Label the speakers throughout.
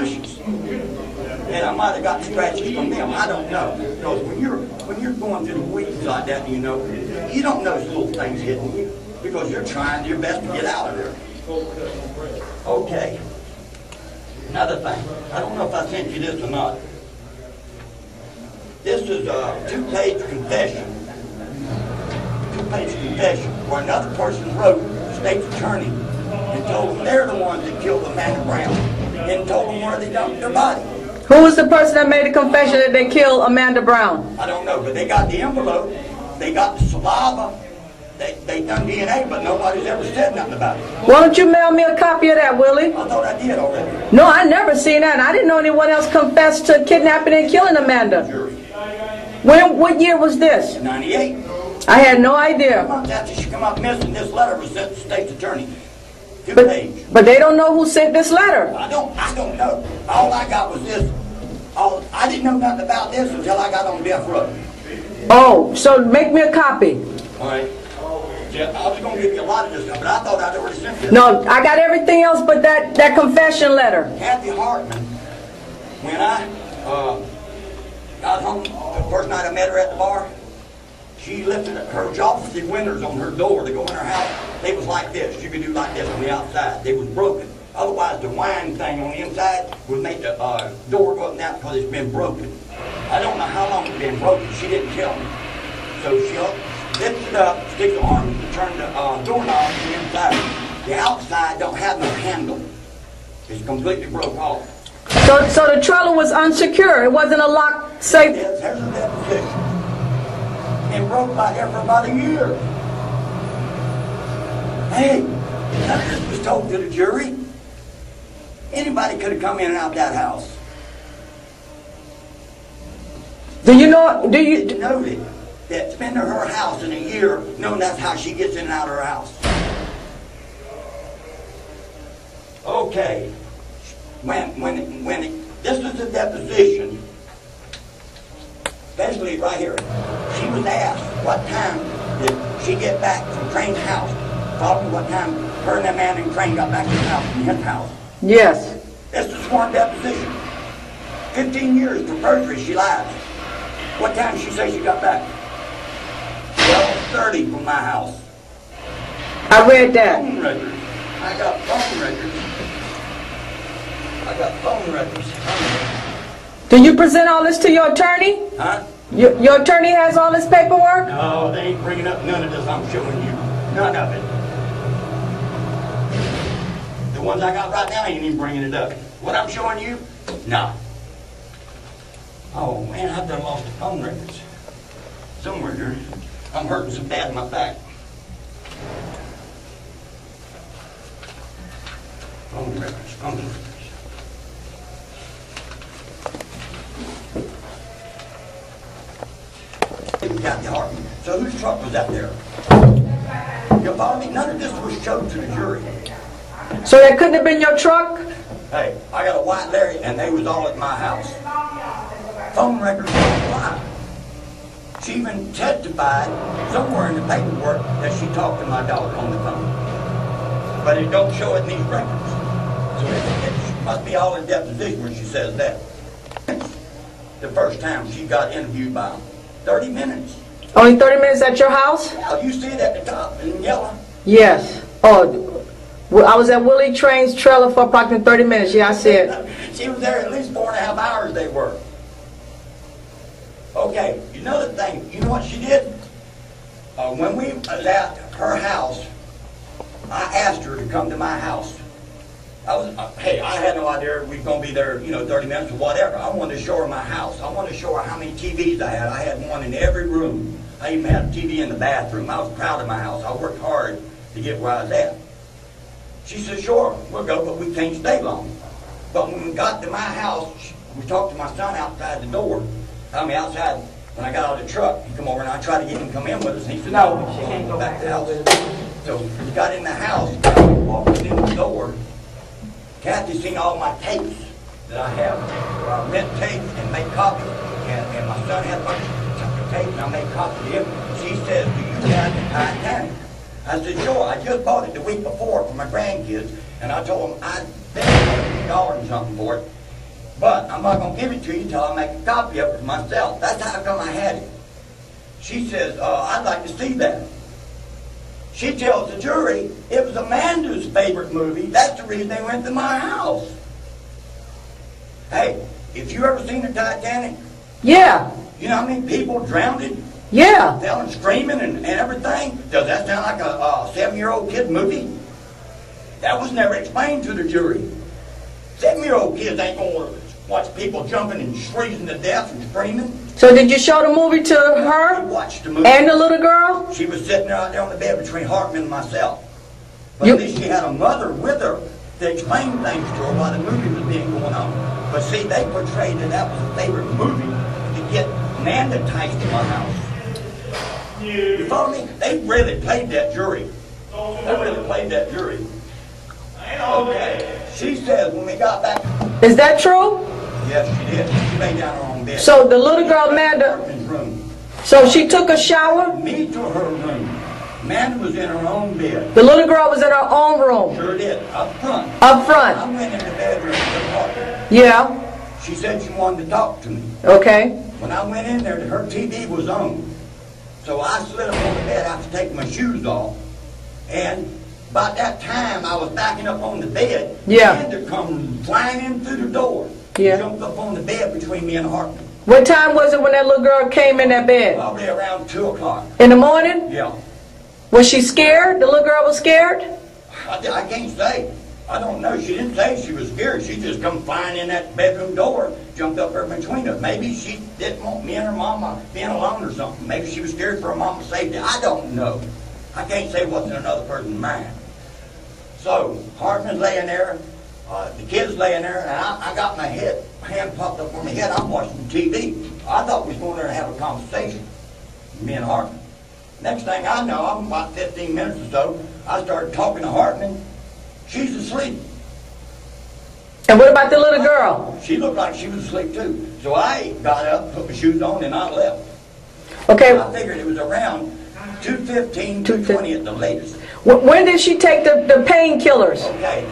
Speaker 1: bushes. And I might have got scratches from them. I don't know. Because when you're going through the weeds like that, you know, you don't know those little things hitting you because you're trying your best to get out of there. Okay. Another thing. I don't know if I sent you this or not. This is a two-page confession. Two-page confession where another person wrote the state's attorney and told them they're the ones that killed Amanda Brown and told them where they dumped their body.
Speaker 2: Who was the person that made the confession that they killed Amanda Brown?
Speaker 1: I don't know, but they got the envelope, they got the saliva, they done DNA, but nobody's ever said nothing about it.
Speaker 2: Why don't you mail me a copy of that, Willie?
Speaker 1: I thought I did already.
Speaker 2: No, I never seen that. I didn't know anyone else confessed to kidnapping and killing Amanda.
Speaker 1: Sure.
Speaker 2: What year was this?
Speaker 1: 98.
Speaker 2: I had no idea.
Speaker 1: Months after she come up missing, this letter was sent to the state's attorney. Two-page.
Speaker 2: But they don't know who sent this letter.
Speaker 1: I don't know. All I got was this. I didn't know nothing about this until I got on death row.
Speaker 2: Oh, so make me a copy.
Speaker 1: All right. Yeah, I was going to give you a lot of this stuff, but I thought I'd already sent this.
Speaker 2: No, I got everything else but that confession letter.
Speaker 1: Kathryn Hartman, when I got home, the first night I met her at the bar, she lifted her jobs windows on her door to go in her house. They was like this. You could do like this on the outside. They was broken. Otherwise, the wine thing on the inside would make the door go up and out because it's been broken. I don't know how long it's been broken. She didn't tell me. So she lifts it up, sticks the arm to turn the doorknob on the inside. The outside don't have no handle. It's completely broke off.
Speaker 2: So the trailer was unsecure. It wasn't a locked safe.
Speaker 1: Yes, there's a deposition. And broke like there for about a year. Hey, none of this was told to the jury. Anybody could have come in and out that house.
Speaker 2: Do you know
Speaker 1: that spending her house in a year, knowing that's how she gets in and out of her house. Okay. This is a deposition, especially right here. She was asked what time did she get back from Crain's house. Probably what time her and that man named Crain got back to the house, from his house.
Speaker 2: Yes.
Speaker 1: This is a sworn deposition. 15 years for perjury, she lied. What time did she say she got back? 12:30 from my house.
Speaker 2: I read that.
Speaker 1: Phone records. I got phone records. I got phone records.
Speaker 2: Do you present all this to your attorney?
Speaker 1: Huh?
Speaker 2: Your attorney has all this paperwork?
Speaker 1: No, they ain't bringing up none of this I'm showing you. None of it. The ones I got right now ain't even bringing it up. What I'm showing you? No. Oh man, I've done lost the phone records. Somewhere here. I'm hurting so bad in my back. Phone records, phone records. Kathryn Hartman. So whose truck was that there? You follow me? None of this was showed to the jury.
Speaker 2: So that couldn't have been your truck?
Speaker 1: Hey, I got a white Larry and they was all at my house. Phone records don't lie. She even testified somewhere in the paperwork that she talked to my daughter on the phone. But it don't show it in these records. So it must be all in deposition when she says that. The first time she got interviewed by 30 minutes.
Speaker 2: Only 30 minutes at your house?
Speaker 1: Yeah, you see it at the top in yellow.
Speaker 2: Yes. Oh, I was at Willie Crain's trailer for approximately 30 minutes. Yeah, I see it.
Speaker 1: She was there at least 4.5 hours they were. Okay, another thing, you know what she did? When we was at her house, I asked her to come to my house. Hey, I had no idea we were going to be there, 30 minutes or whatever. I wanted to show her my house. I wanted to show her how many TVs I had. I had one in every room. I even had a TV in the bathroom. I was proud of my house. I worked hard to get where I was at. She said, sure, we'll go, but we can't stay long. But when we got to my house, we talked to my son outside the door. Outside, when I got out of the truck, he come over and I tried to get him to come in with us, and he said, no, she can't go back to the house. So we got in the house, walked in the door. Kathy seen all my tapes that I have. I rent tapes and make copies. And my son had a bunch of tapes and I made copies of him. She says, do you have the Titanic? I said, sure. I just bought it the week before for my grandkids. And I told them I'd spent $100 and something for it. But I'm not going to give it to you until I make a copy of it for myself. That's how come I had it. She says, I'd like to see that. She tells the jury it was Amanda's favorite movie. That's the reason they went to my house. Hey, if you ever seen the Titanic,
Speaker 2: Yeah.
Speaker 1: you know how many people drowned?
Speaker 2: Yeah.
Speaker 1: Fell and screaming and everything? Does that sound like a 7-year-old kid movie? That was never explained to the jury. 7-year-old kids ain't going to watch people jumping and shrieking to death and screaming.
Speaker 2: So did you show the movie to her
Speaker 1: She watched the movie.
Speaker 2: and the little girl?
Speaker 1: She was sitting out there on the bed between Hartman and myself. But
Speaker 2: You-
Speaker 1: at least she had a mother with her to explain things to her while the movie was being going on. But see, they portrayed that was a favorite movie to get Amanda enticed to my house. You follow me? They really played that jury. They really played that jury. Okay. She says when we got back,
Speaker 2: Is that true?
Speaker 1: yes, she did. She lay down her own bed.
Speaker 2: So the little girl Amanda,
Speaker 1: Hartman's room.
Speaker 2: so she took a shower?
Speaker 1: Me to her room. Amanda was in her own bed.
Speaker 2: The little girl was in her own room,
Speaker 1: Sure did. Up front.
Speaker 2: up
Speaker 1: I
Speaker 2: front.
Speaker 1: went in the bedroom with Hartman.
Speaker 2: Yeah.
Speaker 1: She said she wanted to talk to me.
Speaker 2: Okay.
Speaker 1: When I went in there, her TV was on. So I slid up on the bed after taking my shoes off. And about that time, I was backing up on the bed.
Speaker 2: Yeah.
Speaker 1: Amanda come flying in through the door.
Speaker 2: Yeah.
Speaker 1: Jumped up on the bed between me and Hartman.
Speaker 2: What time was it when that little girl came in that bed?
Speaker 1: Probably around 2 o'clock.
Speaker 2: In the morning?
Speaker 1: Yeah.
Speaker 2: Was she scared? The little girl was scared?
Speaker 1: I can't say. I don't know. She didn't say she was scared. She just come flying in that bedroom door, jumped up there between us. Maybe she didn't want me and her mama being alone or something. Maybe she was scared for her mama's safety. I don't know. I can't say what's in another person's mind. So, Hartman's laying there, the kid's laying there, and I got my hand popped up on my head. I'm watching TV. I thought we was going there to have a conversation, me and Hartman. Next thing I know, I'm about 15 minutes or so, I started talking to Hartman. She's asleep.
Speaker 2: And what about the little girl?
Speaker 1: She looked like she was asleep too. So I got up, put my shoes on, and I left.
Speaker 2: Okay.
Speaker 1: I figured it was around 2:15, 2:20 at the latest.
Speaker 2: When did she take the painkillers?
Speaker 1: Okay.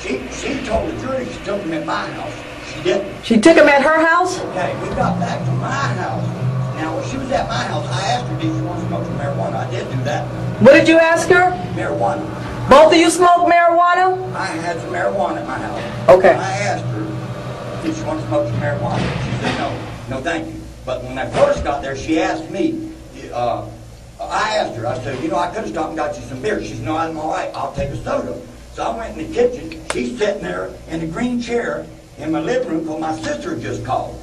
Speaker 1: She told the jury she took them at my house. She didn't.
Speaker 2: She took them at her house?
Speaker 1: Okay, we got back to my house. Now, when she was at my house, I asked her, did she want to smoke some marijuana? I did do that.
Speaker 2: What did you ask her?
Speaker 1: Marijuana.
Speaker 2: Both of you smoke marijuana?
Speaker 1: I had some marijuana at my house.
Speaker 2: Okay.
Speaker 1: I asked her, did she want to smoke some marijuana? She said, no. No, thank you. But when I first got there, she asked me, I asked her, I said, you know, I could have stopped and got you some beer. She said, no, I'm all right. I'll take a soda. So I went in the kitchen. She's sitting there in the green chair in my living room because my sister had just called.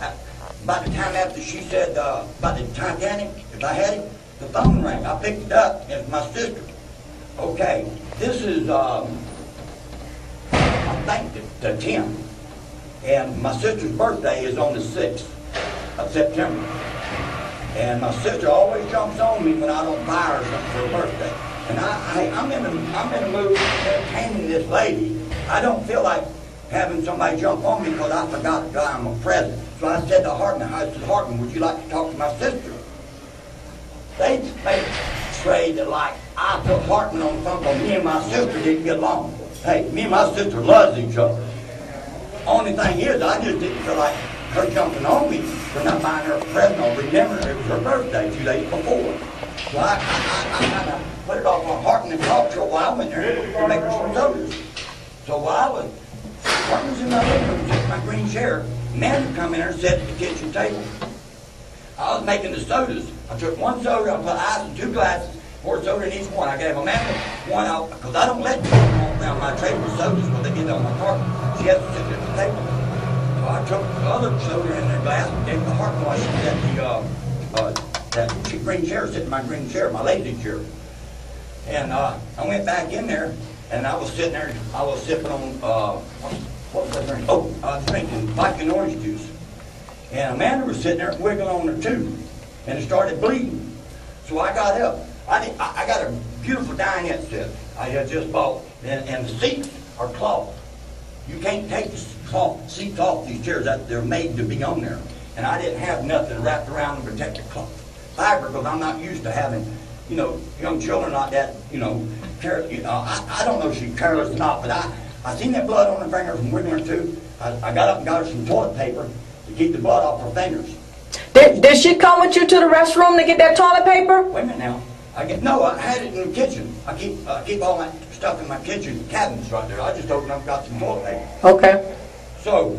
Speaker 1: By the time after she said about the Titanic, if I had it, the phone rang. I picked it up, and it's my sister. Okay, this is, I think, the 10th. And my sister's birthday is on the 6th of September. And my sister always jumps on me when I don't buy her something for her birthday. And I'm in the mood of entertaining this lady. I don't feel like having somebody jump on me because I forgot to buy him a present. So I said to Hartman, I said, Hartman, would you like to talk to my sister? They portrayed it like I put Hartman on the phone because me and my sister didn't get along. Hey, me and my sister loves each other. Only thing is, I just didn't feel like her jumping on me for not buying her a present or remembering it was her birthday 2 days before. So I kind of put it off on Hartman and talked to her while I went there to make her some sodas. So while Hartman's in my living room, sitting in my green chair, Amanda come in there and sat at the kitchen table. I was making the sodas. I took one soda, I put ice in 2 glasses, poured soda in each one. I gave Amanda one out because I don't let people walk around my table with sodas when they get on my carpet. She has to sit at the table. So I took the other soda in their glass and gave it to Hartman while she was at that green chair, sitting in my green chair, my lazy chair. And I went back in there, and I was sitting there, I was sipping on, what was I drinking? Oh, I was drinking vodka and orange juice. And Amanda was sitting there wiggling on her tooth, and it started bleeding. So I got up. I got a beautiful dinette set I had just bought, and the seats are cloth. You can't take the seats off these chairs. They're made to be on there. And I didn't have nothing wrapped around the protective fiber because I'm not used to having, you know, young children like that, you know, I don't know if she's careless or not, but I seen that blood on her fingers from wiggling her tooth. I got up and got her some toilet paper to keep the blood off her fingers.
Speaker 2: Did she come with you to the restroom to get that toilet paper?
Speaker 1: Wait a minute now. No, I had it in the kitchen. I keep all my stuff in my kitchen cabinets right there. I just opened up and got some toilet paper.
Speaker 2: Okay.
Speaker 1: So,